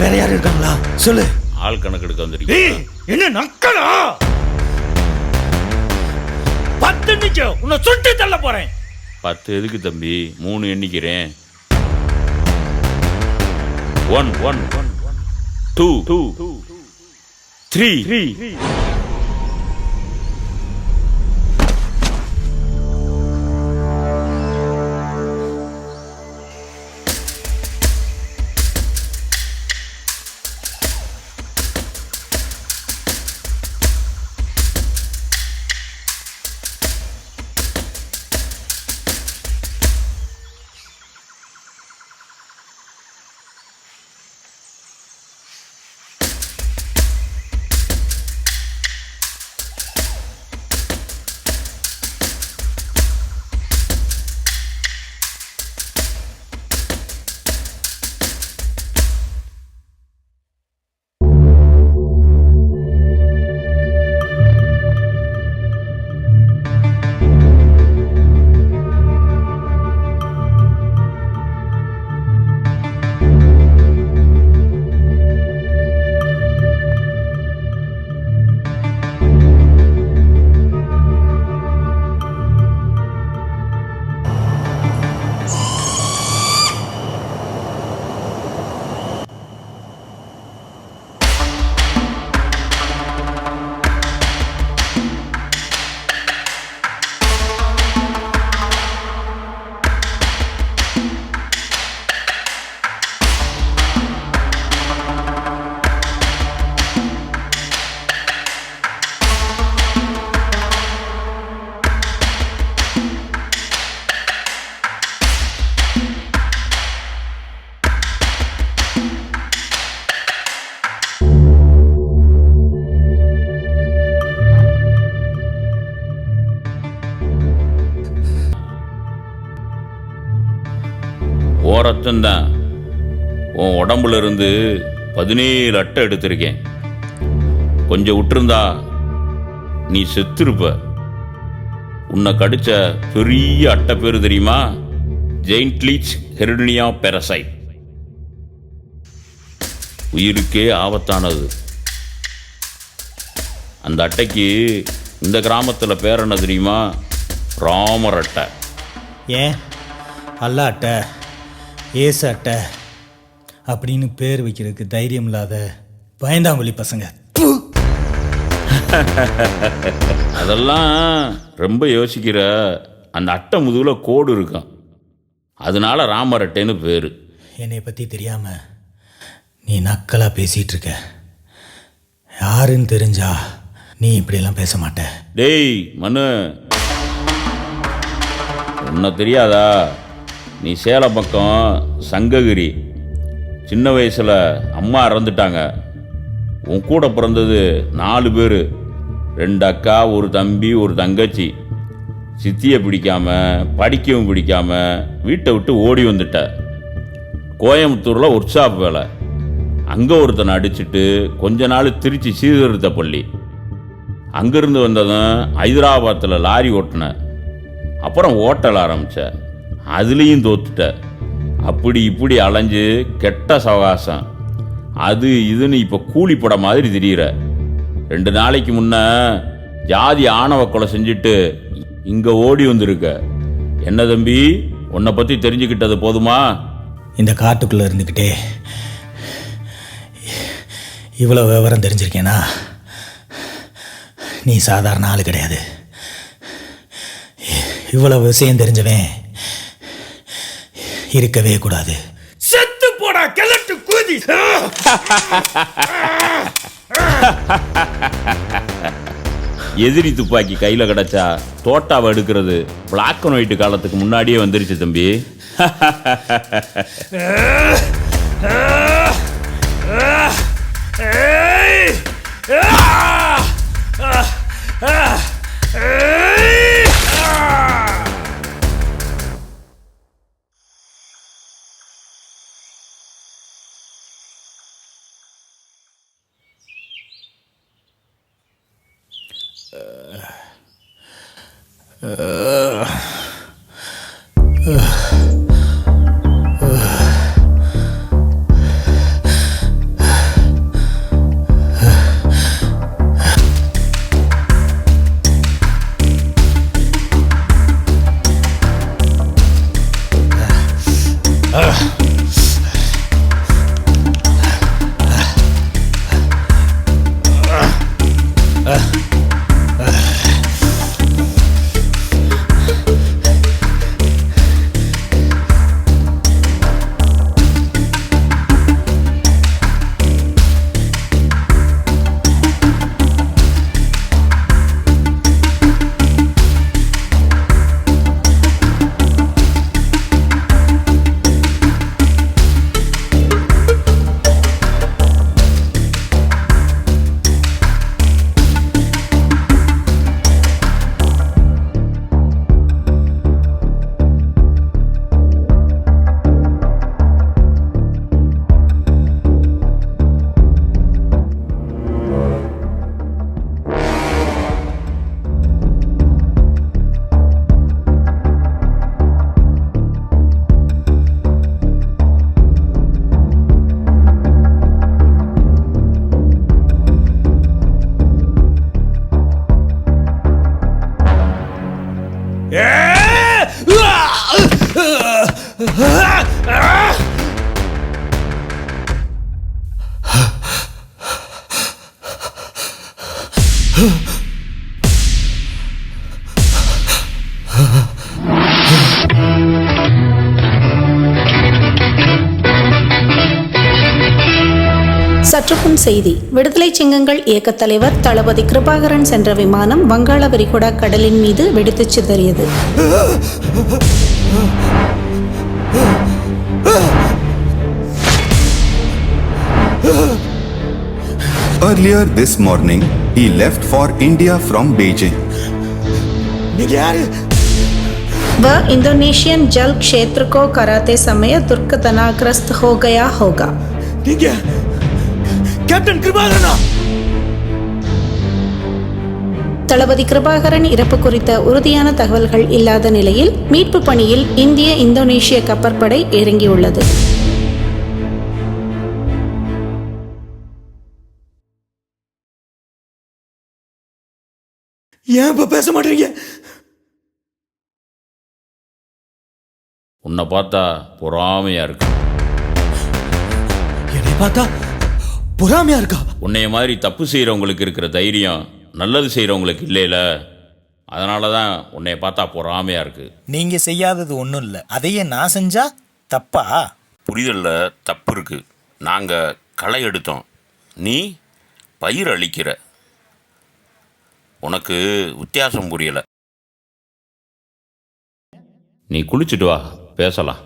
வேற யாரும் இருக்காங்களா சொல்லு. ஆள் கணக்கு எடுக்க வந்துருக்கீங்க. என்ன நக்கலா? 10 நிமிஷம் உன்னை சுட்டு தள்ள போறேன். 10 எதுக்கு தம்பி, 3 எண்ணிக்கிறேன். 1 1 2 2 3. ஓரத்தந்தான் உன் உடம்புல இருந்து 17 அட்டை எடுத்திருக்கேன். கொஞ்சம் விட்டுருந்தா நீ செத்துருப்ப. உன்னை கடிச்ச பெரிய அட்டை பேரு தெரியுமா? ஜெயின்ட்லீச் ஹெர்னியா பெரசைட். உயிருக்கே ஆபத்தானது. அந்த அட்டைக்கு இந்த கிராமத்தில் பேர் என்ன தெரியுமா? ராமர் அட்டை. ஏன் அல்லா அட்டை, ஏசு அட்டை அப்படின்னு பேர் வைக்கிறதுக்கு தைரியம் இல்லாத பயந்தாங்குழி பசங்க. அதெல்லாம் ரொம்ப யோசிக்கிற. அந்த அட்டை முதுகில் கோடு இருக்கும், அதனால ராமர் அட்டைன்னு பேர். என்னை பற்றி தெரியாம நீ நக்கலாக பேசிகிட்டு இருக்க. யாருன்னு தெரிஞ்சா நீ இப்படியெல்லாம் பேச மாட்ட. டேய் மனு, உன்னை தெரியாதா? நீ சேலம் பக்கம் சங்ககிரி. சின்ன வயசில் அம்மா இறந்துட்டாங்க. உன் கூட பிறந்தது 4 பேர், 2 அக்கா, 1 தம்பி, 1 தங்கச்சி. சித்தியை பிடிக்காம, படிக்கவும் பிடிக்காம வீட்டை விட்டு ஓடி வந்துட்ட. கோயம்புத்தூரில் ஒர்க் ஷாப் வேலை. அங்கே ஒருத்தனை அடிச்சுட்டு கொஞ்ச நாள் திருச்சி சீர்திருத்த பள்ளி. அங்கேருந்து வந்ததும் ஹைதராபாத்தில் லாரி ஓட்டின. அப்புறம் ஓட்டல் ஆரம்பித்த. அதுலேயும் தோத்துட்ட. அப்படி இப்படி அலைஞ்சு கெட்ட சவகாசம் அது இதுன்னு இப்போ கூலிப்பட மாதிரி தெரியுற. 2 நாளைக்கு முன்ன ஜாதி ஆணவ கொலை செஞ்சுட்டு இங்கே ஓடி வந்திருக்க. என்ன தம்பி, உன்னை பற்றி தெரிஞ்சுக்கிட்டது போதுமா? இந்த காட்டுக்குள்ளே இருந்துக்கிட்டே இவ்வளோ விவரம் தெரிஞ்சிருக்கேனா? நீ சாதாரண ஆள் கிடையாது. இவ்வளோ விஷயம் தெரிஞ்சவன் இருக்கவே கூடாது. செத்து போடா கிழட்டு கூதி. எதிரி துப்பாக்கி கையில் கிடச்சா தோட்டாவை எடுக்கிறது பிளாக் அண்ட் ஒயிட் காலத்துக்கு முன்னாடியே வந்துருச்சு தம்பி. சற்றுமுன் செய்தி. விடுதலை சிங்கங்கள் இயக்கத் தலைவர் தளபதி கிருபாகரன் சென்ற விமானம் வங்காள விரிகுடா கடலின் மீது வெடித்துச் சிதறியது. Earlier this morning, he left for India from Beijing. நீங்க யாரு? वह इंडोनेशियन जल क्षेत्र को कराते समय दुर्घटनाग्रस्त हो गया होगा. நீங்க கேப்டன் கிருபாகரனா? தளபதி கிருபாகரன் இறப்பு குறித்த உறுதியான தகவல்கள் இல்லாத நிலையில் மீட்பு பணியில் இந்திய இந்தோனேஷிய கப்பற்படை இறங்கியுள்ளது. ஏன் இப்ப பேச மாட்டீங்க? உன்னை பார்த்தா பொறாமையாக இருக்கு. என்னை பார்த்தா பொறாமையா இருக்கா? உன்னைய மாதிரி தப்பு செய்கிறவங்களுக்கு இருக்கிற தைரியம் நல்லது செய்கிறவங்களுக்கு இல்லைல, அதனால தான் உன்னைய பார்த்தா பொறாமையாக இருக்கு. நீங்க செய்யாதது ஒன்றும் இல்லை, அதையே நான் செஞ்சா தப்பா? புரிதலில் தப்பு இருக்கு. நாங்கள் களை எடுத்தோம், நீ பயிர் அளிக்கிற. உனக்கு வித்தியாசம் புரியலை. நீ குளிச்சுட்டு வா, பேசலாம்.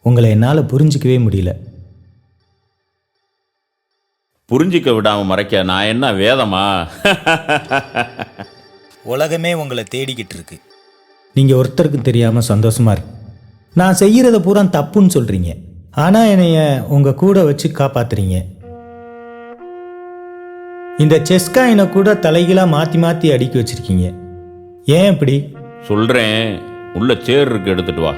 உங்களை என்னால் புரிஞ்சிக்கவே முடியல. புரிஞ்சிக்க விடாமல் மறைக்க நான் என்ன வேதமா? உலகமே உங்களை தேடிக்கிட்டு இருக்கு. நீங்கள் ஒருத்தருக்கு தெரியாமல் சந்தோஷமா இருக்கு. நான் செய்கிறத பூரா தப்புன்னு சொல்கிறீங்க, ஆனால் என்னைய உங்கள் கூட வச்சு காப்பாத்துறீங்க. இந்த செஸ் காயினை கூட தலைகீழாக மாற்றி மாற்றி அடுக்கி வச்சிருக்கீங்க. ஏன் இப்படி? சொல்கிறேன், உள்ள சேர் இருக்கு, எடுத்துட்டு வா.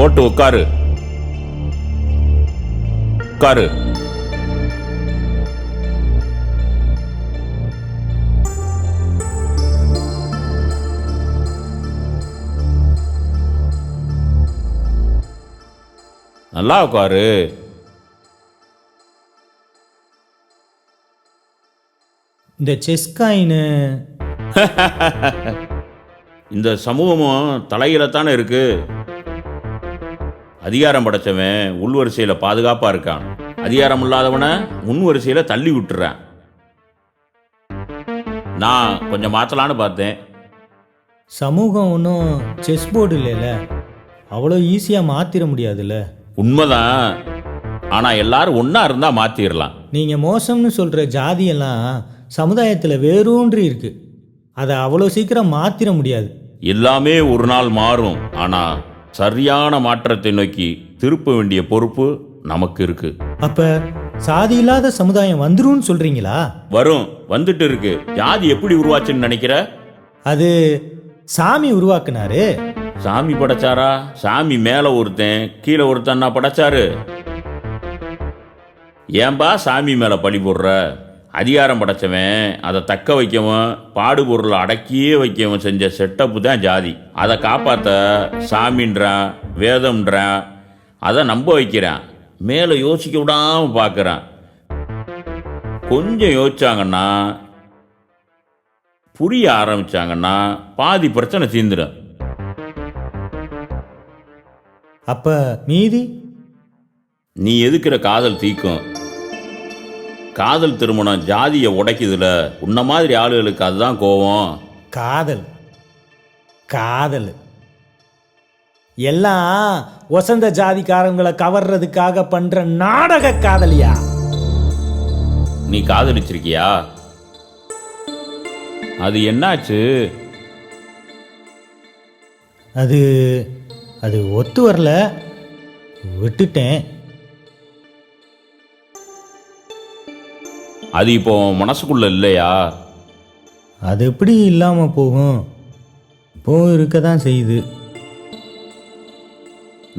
போட்டு உட்காரு. உட்காரு. நல்லா உட்காரு. இந்த செஸ் காயின் இந்த சமூகமும் தலையில தானே இருக்கு. அதிகாரம் படைச்சவன் உள்வரிசையில் பாதுகாப்பாக இருக்கான். அதிகாரம் இல்லாதவனை முன் வரிசையில் தள்ளி விட்டுறான். நான் கொஞ்சம் மாற்றலான்னு பார்த்தேன். சமூகம் ஒன்றும் செஸ் போர்டு இல்லைல்ல, அவ்வளோ ஈஸியாக மாற்றிட முடியாதுல்ல. உண்மைதான். ஆனால் எல்லாரும் ஒன்றா இருந்தால் மாற்றிடலாம். நீங்கள் மோசம்னு சொல்கிற ஜாதியெல்லாம் சமுதாயத்தில் வேரூன்றி இருக்கு. அதை அவ்வளோ சீக்கிரம் மாற்றிட முடியாது. எல்லாமே ஒரு நாள் மாறும். ஆனால் சரியான மாற்றத்தை நோக்கி திருப்ப வேண்டிய பொறுப்பு நமக்கு இருக்கு. அப்போ சாதி இல்லாத சமுதாயம் வந்துரும்னு சொல்கிறீங்களா? வரும், வந்துட்டு இருக்கு. ஜாதி எப்படி உருவாச்சுன்னு நினைக்கிற? அது சாமி உருவாக்குனாரு. சாமி படைச்சாரா? சாமி மேலே ஒருத்தன் கீழே ஒருத்தன்னா படைச்சாரு. ஏன்பா சாமி மேலே பழி போடுற? அதிகாரம் படைச்சவன் அதை தக்க வைக்கவும் பாடுபொருளை அடக்கியே வைக்கவும் செஞ்ச செட்டப்பு தான் ஜாதி. அதை காப்பாற்ற சாமின்றான், வேதம்ன்றான், அதை நம்ப வைக்கிறான், மேலே யோசிக்க விடாமல் பார்க்குறான். கொஞ்சம் யோசிச்சாங்கன்னா, புரிய ஆரம்பிச்சாங்கன்னா பாதி பிரச்சனை தீர்ந்துடும். அப்போ மீதி நீ எதுக்கிற காதல் தீக்கும். காதல் திருமணம் ஜாதியை உடைக்குதுல. உன்ன மாதிரி ஆளுகளுக்கு அதுதான் கோவம். காதல் காதல் எல்லாம் வசந்த ஜாதிக்காரங்களை கவர்றதுக்காக பண்ற நாடக காதலியா? நீ காதலிச்சிருக்கியா? அது என்னாச்சு? அது அது ஒத்து வரல, விட்டுட்டேன். அது இப்போ மனசுக்குள்ள இல்லையா? அது எப்படி இல்லாமல் போகும்? இப்போ இருக்க தான் செய்யுது.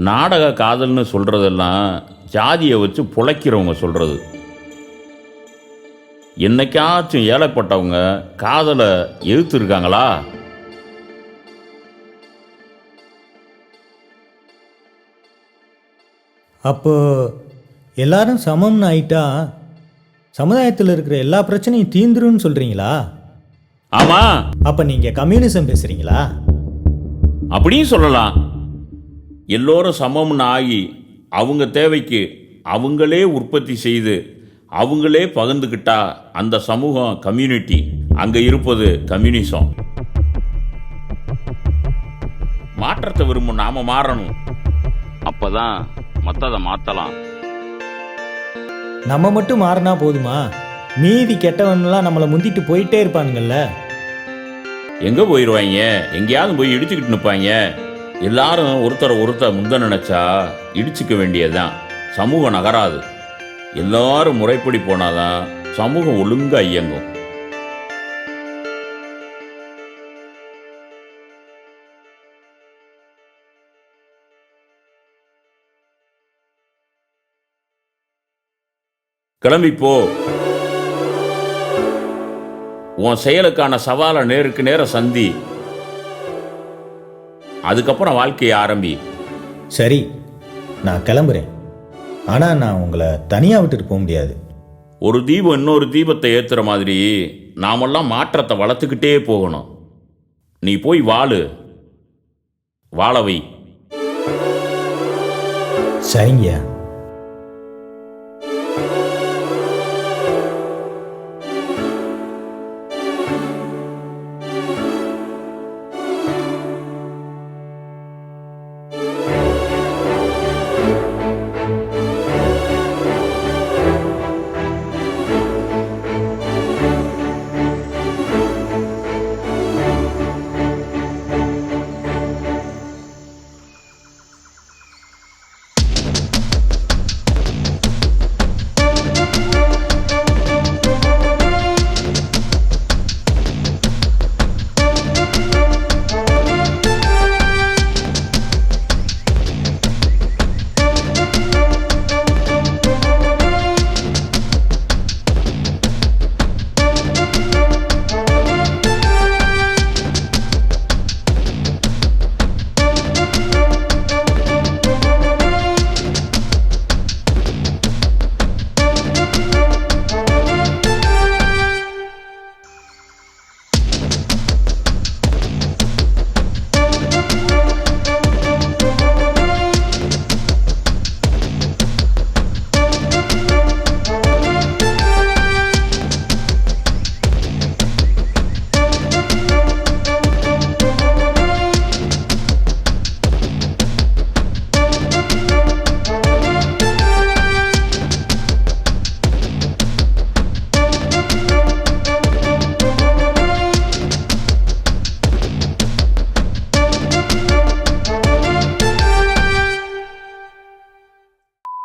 நாடக காதல்னு சொல்றதெல்லாம் ஜாதியை வச்சு புழைக்கிறவங்க சொல்றது. என்னைக்காச்சும் ஏழைப்பட்டவங்க காதலை எதிர்த்துருக்காங்களா? அப்போ எல்லாரும் சமம்னு ஆயிட்டா சமுதாயத்தில் இருக்கிற எல்லா பிரச்சனையும் தீந்துருன்னு சொல்றீங்களா? ஆமா. அப்ப நீங்க கம்யூனிசம் பேசுறீங்களா? அப்படியும் சொல்லலாம். எல்லோரும் சமம்னு ஆகி அவங்க தேவைக்கு அவங்களே உற்பத்தி செய்து அவங்களே பகிர்ந்துக்கிட்டா அந்த சமூகம் கம்யூனிட்டி. அங்க இருப்பது கம்யூனிசம். மாற்றத்தை விரும்பும் நாம மாறணும். அப்பதான் மற்றதை மாற்றலாம். நம்ம மட்டும் மாறினா போதுமா? மீதி கெட்டவன்லாம் நம்மளை முந்திட்டு போயிட்டே இருப்பானுங்கல்ல. எங்க போயிடுவாங்க? எங்கேயாவது போய் இடிச்சுக்கிட்டு நிற்பாங்க. எல்லாரும் ஒருத்தர் முந்த நினைச்சா இடிச்சுக்க வேண்டியதுதான். சமூகம் நகராது. எல்லாரும் முறைப்படி போனாதான் சமூகம் ஒழுங்கா இயங்கும். கிளம்பிப்போ. உன் செயலுக்கான சவாலை நேருக்கு நேர சந்தி. அதுக்கப்புறம் வாழ்க்கையை ஆரம்பி. சரி, நான் கிளம்புறேன். ஆனால் நான் உங்களை தனியாக விட்டுட்டு போக முடியாது. ஒரு தீபம் இன்னொரு தீபத்தை ஏற்றுற மாதிரி நாமெல்லாம் மாற்றத்தை வளர்த்துக்கிட்டே போகணும். நீ போய் வாழவை. சரிங்கய்யா.